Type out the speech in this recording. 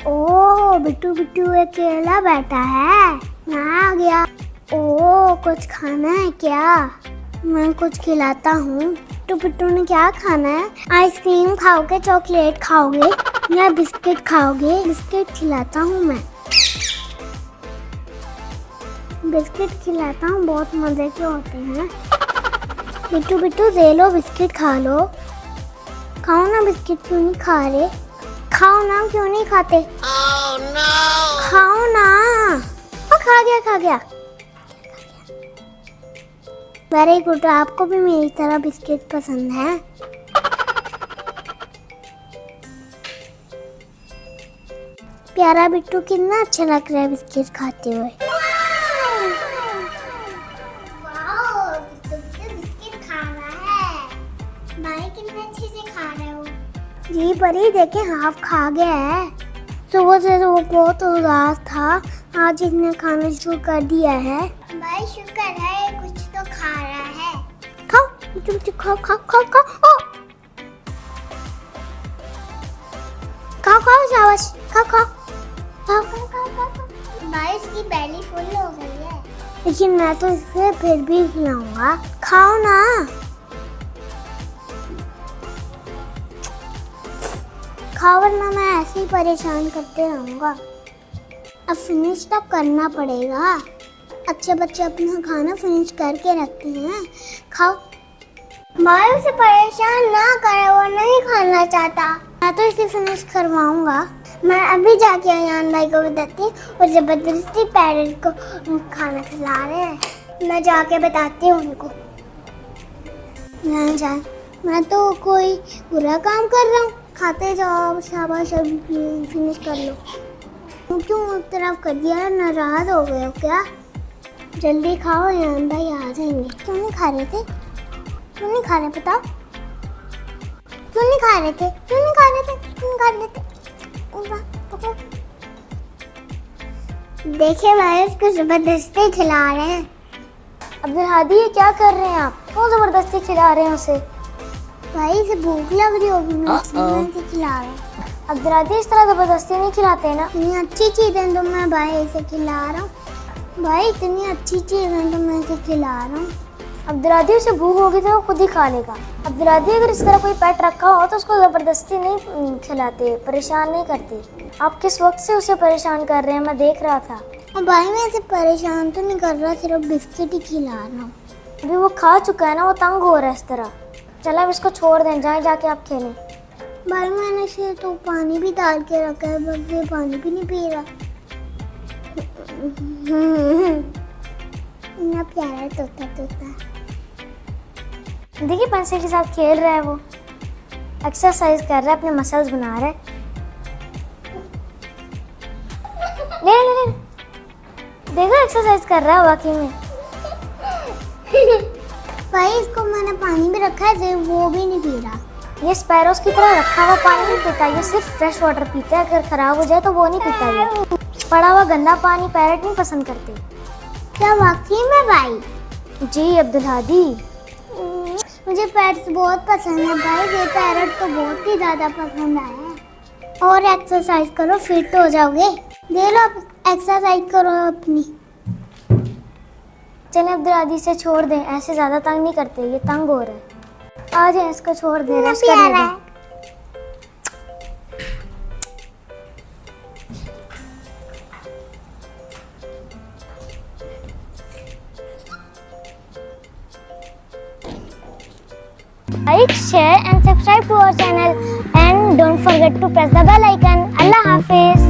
ओ बिट्टू बिट्टू अकेला बैठा है। मैं आ गया। ओ कुछ खाना है क्या? मैं कुछ खिलाता हूँ। बिट्टू बिट्टू ने क्या खाना है? आइसक्रीम खाओगे, चॉकलेट खाओगे या बिस्किट खाओगे? बिस्किट खिलाता हूँ मैं। बिस्किट खिलाता हूँ, बहुत मजे के होते हैं। बिट्टू बिट्टू दे लो, बिस्किट खा लो। खाओ ना बिस्किट, क्यों नहीं खा रहे? खाओ ना, क्यों नहीं खाते? oh, no. खाओ ना। खा गया। वेरी गुड, आपको भी मेरी तरह बिस्किट पसंद है। प्यारा बिट्टू कितना अच्छा लग रहा है बिस्किट खाते हुए। बिस्किट खा रहा है। भाई कितने अच्छे से खा रहे हो। जी परी देखे, हाफ खा गया है। सुबह से वो बहुत उदास था, आज इसने खाना शुरू कर दिया है। भाई शुक्र है, कुछ तो खा रहा है। खाओ खाओ शाबाश, खाओ। भाई इसकी बेली फुल हो गई है, लेकिन मैं तो इसे फिर भी खिलाऊंगा। खाओ ना। खाओ वरना मैं ऐसे ही परेशान करते रहूंगा। अब फिनिश तो करना पड़ेगा। अच्छे बच्चे अपना खाना फिनिश करके रखते हैं। खाओ। भाई उसे परेशान ना करे, वो नहीं खाना चाहता। मैं तो इसे फिनिश करवाऊंगा। मैं अभी जाके अयान भाई को बताती हूँ, और जबरदस्ती पेरेंट को खाना खिला रहे हैं। मैं जाके बताती हूँ उनको। मैं तो कोई बुरा काम कर रहा हूँ? खाते जाओ, शाबाश, फिनिश कर लो। क्यों एक तरफ कर दिया? नाराज हो गए हो क्या? जल्दी खाओ, अयान भाई आ जाएंगे। क्यों नहीं खा रहे थे? बताओ क्यों नहीं खा रहे थे? देखिए भाई, उसको जबरदस्ती खिला रहे हैं। अब्दुल हादी, ये क्या कर रहे हैं आप? क्यों जबरदस्ती खिला रहे हैं उसे? भाई इसे भूख लग रही होगी, मैं इसे खिला रहा हूँ। अब्दुल हादी, इस तरह जबरदस्ती नहीं खिलाते ना। इतनी अच्छी चीज़ है तो मैं भाई इसे खिला रहा हूँ। भाई इतनी अच्छी चीज़ है तो मैं इसे खिला रहा हूँ। अब्दुल हादी, उसे भूख होगी तो वो खुद ही खा लेगा। अब्दुल हादी, अगर इस तरह कोई पेट रखा हो तो उसको जबरदस्ती नहीं खिलाते, परेशान नहीं करते। आप किस वक्त से उसे परेशान कर रहे हैं, मैं देख रहा था। भाई मैं इसे परेशान तो नहीं कर रहा, सिर्फ बिस्किट ही खिला रहा हूँ। अभी वो खा चुका है ना, वो तंग हो रहा है इस तरह। चलो अब इसको छोड़ दें, जाके आप खेलें। भाई मैंने इसे तो पानी भी डाल के रखा है, बस ये पानी भी नहीं पी रहा। इतना प्यारा तोता। देखिए पेंसिल के साथ खेल रहा है, वो एक्सरसाइज कर रहा है, अपने मसल्स बना रहा है। ले देखो, एक्सरसाइज कर रहा है वाकई में। भाई इसको मैंने पानी भी रखा है, वो भी नहीं पी रहा। ये स्पैरोस की तरह रखा हुआ पानी नहीं पीता, ये सिर्फ फ्रेश वाटर पीता है। अगर खराब हो जाए तो वो नहीं पीता। ये पड़ा हुआ गंदा पानी पैरट नहीं पसंद करते। क्या वाकई में भाई? जी अब्दुल हादी, मुझे पैरट्स बहुत पसंद है भाई। ये पैरट तो बहुत ही ज़्यादा पसंद आया है। और एक्सरसाइज करो, फिट हो जाओगे। दे लो, एक्सरसाइज करो अपनी। चलें अब्दुल हादी से छोड़ दें, ऐसे ज़्यादा तंग नहीं करते, ये तंग हो रहा है। आ जाए, इसको छोड़ दे। रेस्ट करने दें। Like, share and subscribe to our channel, and don't forget to press the bell icon. Allah Hafiz.